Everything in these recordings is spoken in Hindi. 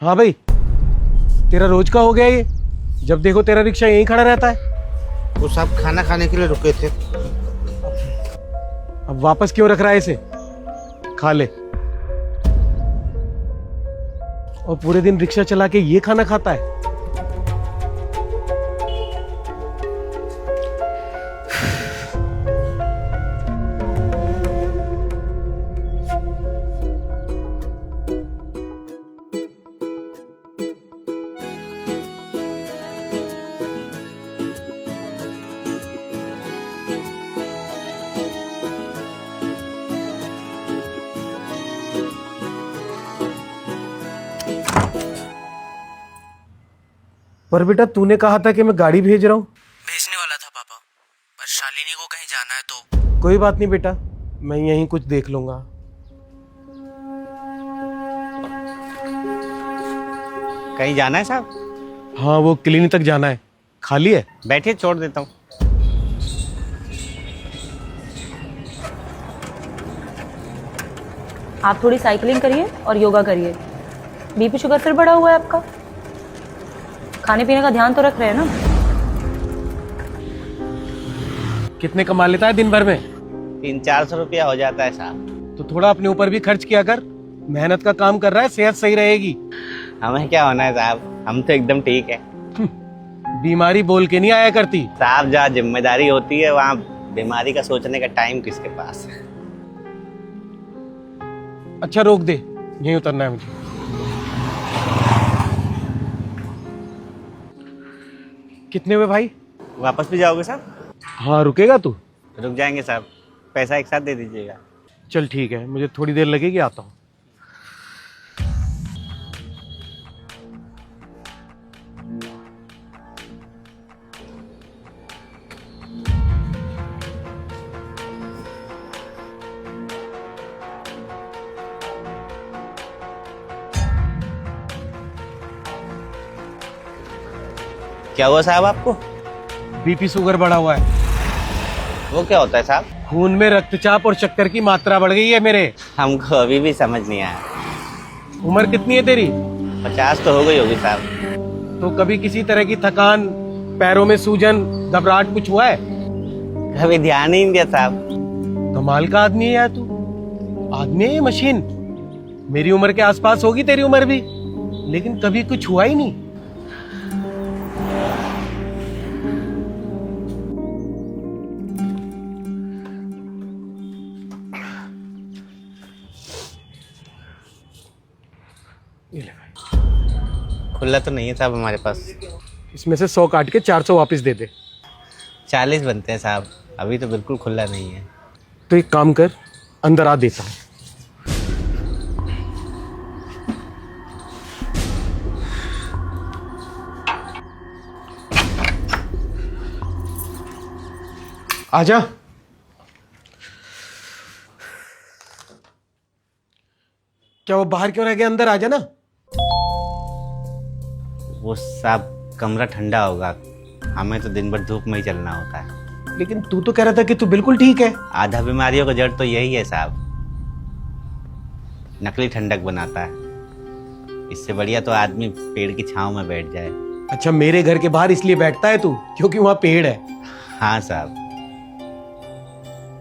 हाँ भाई, तेरा रोज का हो गया ये। जब देखो तेरा रिक्शा यहीं खड़ा रहता है। वो साहब खाना खाने के लिए रुके थे। अब वापस क्यों रख रहा है इसे? खा ले। और पूरे दिन रिक्शा चला के ये खाना खाता है। पर बेटा तूने कहा था कि मैं गाड़ी भेज रहा हूं। भेजने वाला था पापा, पर शालिनी को कहीं जाना है तो। कोई बात नहीं बेटा, मैं यहीं कुछ देख लूंगा। कहीं जाना है साहब? हाँ, वो क्लिनिक तक जाना है। खाली है? बैठिए, छोड़ देता हूँ। आप थोड़ी साइकिलिंग करिए और योगा करिए। बीपी शुगर फिर बढ़ा हुआ है आपका। खाने पीने का ध्यान तो रख रहे हैं ना? कितने कमा लेता है दिन भर में? 300-400 रुपया हो जाता है साहब। तो थोड़ा अपने ऊपर भी खर्च किया कर। मेहनत का काम कर रहा है, सेहत सही रहेगी। हमें क्या होना है साहब, हम तो एकदम ठीक है। बीमारी बोल के नहीं आया करती साहब। जहाँ जिम्मेदारी होती है वहाँ बीमारी का सोचने का टाइम किसके पास है। अच्छा रोक दे, यहीं उतरना है मुझे। कितने हुए भाई? वापस भी जाओगे साहब? हाँ, रुकेगा तू? रुक जाएंगे साहब, पैसा एक साथ दे दीजिएगा। चल ठीक है, मुझे थोड़ी देर लगेगी, आता हूँ। क्या हुआ साहब आपको? बीपी शुगर बढ़ा हुआ है। वो क्या होता है साहब? खून में रक्तचाप और शक्कर की मात्रा बढ़ गई है मेरे। हमको अभी भी समझ नहीं आया। उम्र कितनी है तेरी? 50 तो हो गई होगी साहब। तो कभी किसी तरह की थकान, पैरों में सूजन, घबराहट कुछ हुआ है? कभी ध्यान ही नहीं दिया साहब। कमाल का आदमी है यार तू। आदमी है ये मशीन। मेरी उम्र के आसपास होगी तेरी उम्र भी, लेकिन कभी कुछ हुआ ही नहीं। ये ले भाई। खुला तो नहीं है साहब हमारे पास। इसमें से 100 काट के 400 वापस दे दे। 40 बनते हैं साहब, अभी तो बिल्कुल खुला नहीं है। तो एक काम कर, अंदर आ, देता हूं। आजा। क्या वो बाहर क्यों रह गया? अंदर आजा ना। वो साहब कमरा ठंडा होगा, हमें तो दिन भर धूप में ही चलना होता है। लेकिन तू तो कह रहा था कि तू बिल्कुल ठीक है। आधा बीमारियों का जड़ तो यही है साहब, नकली ठंडक बनाता है। इससे बढ़िया तो आदमी पेड़ की छांव में बैठ जाए। अच्छा, मेरे घर के बाहर इसलिए बैठता है तू क्योंकि वहां पेड़ है? हाँ साहब,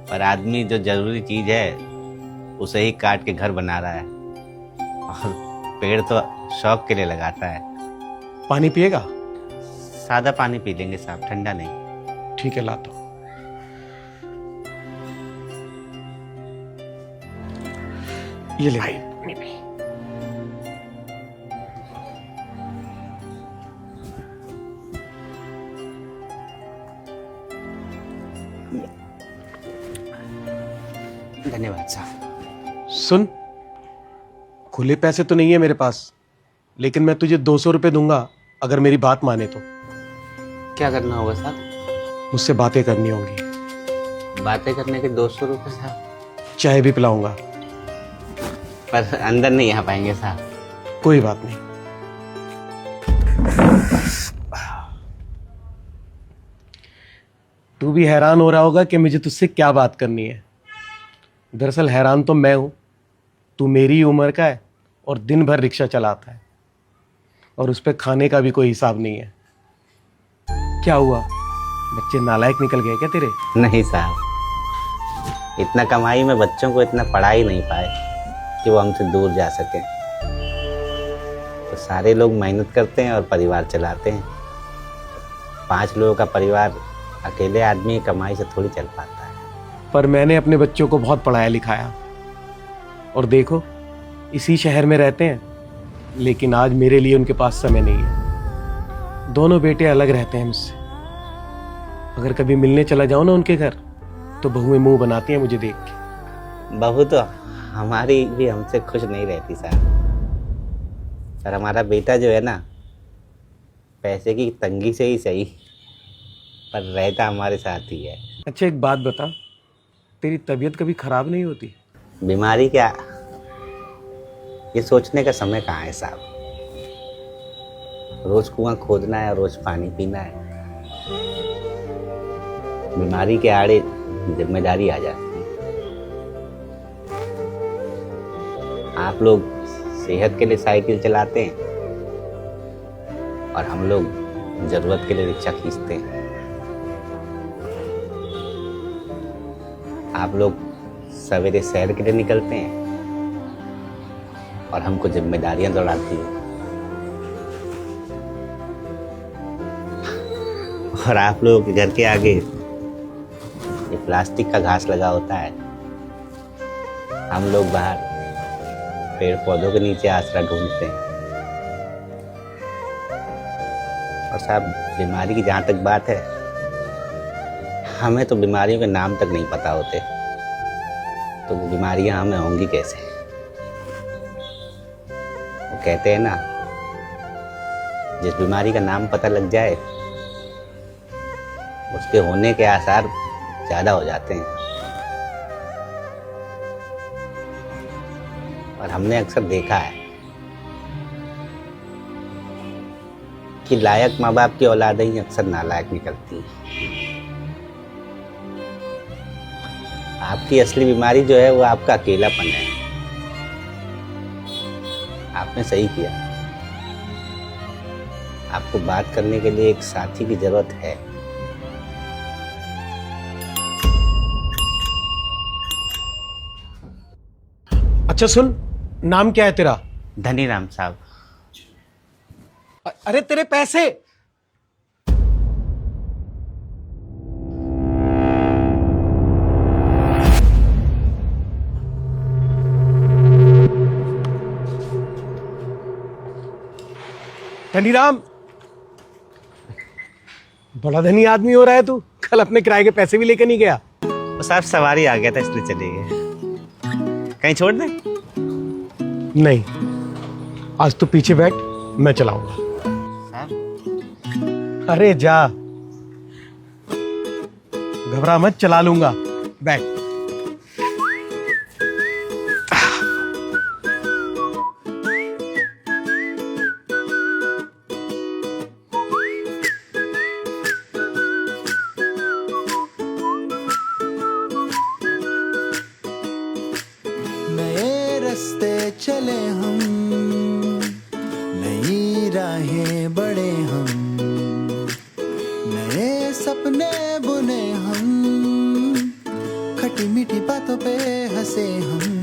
पर आदमी जो जरूरी चीज है उसे ही काट के घर बना रहा है, और पेड़ तो शौक के लिए लगाता है। पानी पिएगा? सादा पानी पी लेंगे साहब, ठंडा नहीं। ठीक है, लाता हूं। ये ले भाई। धन्यवाद साहब। सुन, खुले पैसे तो नहीं है मेरे पास, लेकिन मैं तुझे 200 रुपए दूंगा अगर मेरी बात माने तो। क्या करना होगा साहब? मुझसे बातें करनी होंगी। बातें करने के 200 रुपये साहब? चाय भी पिलाऊंगा। पर अंदर नहीं आ पाएंगे साहब। कोई बात नहीं। तू भी हैरान हो रहा होगा कि मुझे तुझसे क्या बात करनी है। दरअसल हैरान तो मैं हूं। तू मेरी उम्र का है और दिन भर रिक्शा चलाता है। और उस पे खाने का भी कोई हिसाब नहीं है। क्या हुआ, बच्चे नालायक निकल गए क्या तेरे? नहीं साहब, इतना कमाई में बच्चों को इतना पढ़ा ही नहीं पाए कि वो हमसे दूर जा सके। तो सारे लोग मेहनत करते हैं और परिवार चलाते हैं। 5 लोगों का परिवार अकेले आदमी की कमाई से थोड़ी चल पाता है। पर मैंने अपने बच्चों को बहुत पढ़ाया लिखाया, और देखो इसी शहर में रहते हैं, लेकिन आज मेरे लिए उनके पास समय नहीं है। दोनों बेटे अलग रहते हैं मुझसे। अगर कभी मिलने चला जाऊं ना उनके घर, तो बहुएं मुंह बनाती हैं मुझे देख के। बहू तो हमारी भी हमसे खुश नहीं रहती साहब, पर हमारा बेटा जो है ना, पैसे की तंगी से ही सही, पर रहता हमारे साथ ही है। अच्छा एक बात बता, तेरी तबीयत कभी खराब नहीं होती? बीमारी क्या, ये सोचने का समय कहाँ है साहब। रोज कुआं खोदना है और रोज पानी पीना है। बीमारी के आड़े जिम्मेदारी आ जाती है। आप लोग सेहत के लिए साइकिल चलाते हैं और हम लोग जरूरत के लिए रिक्शा खींचते हैं। आप लोग सवेरे सैर के लिए निकलते हैं और हमको जिम्मेदारियां दौड़ाती हैं। और आप लोगों के घर के आगे ये प्लास्टिक का घास लगा होता है, हम लोग बाहर पेड़ पौधों के नीचे आसरा ढूंढते हैं। और साहब, बीमारी की जहाँ तक बात है, हमें तो बीमारियों के नाम तक नहीं पता होते, तो वो बीमारियां हमें होंगी कैसे? वो कहते हैं ना, जिस बीमारी का नाम पता लग जाए उसके होने के आसार ज्यादा हो जाते हैं। और हमने अक्सर देखा है कि लायक माँ बाप की औलादें ही अक्सर नालायक निकलती हैं। आपकी असली बीमारी जो है वो आपका अकेलापन है। आपने सही किया, आपको बात करने के लिए एक साथी की जरूरत है। अच्छा सुन, नाम क्या है तेरा? धनीराम साहब। अरे तेरे पैसे। धनीराम, बड़ा धनी आदमी हो रहा है तू। कल अपने किराए के पैसे भी लेकर नहीं गया। वो साहब सवारी आ गया था इसलिए चले गए। कहीं छोड़ दें? नहीं, आज तू पीछे बैठ, मैं चलाऊंगा। साहब, अरे जा, घबरा मत, चला लूंगा, बैठ। नए रास्ते चले हम, नई राहें बढ़े हम, नए सपने बुने हम, खटी मीठी बातों पे हंसे हम।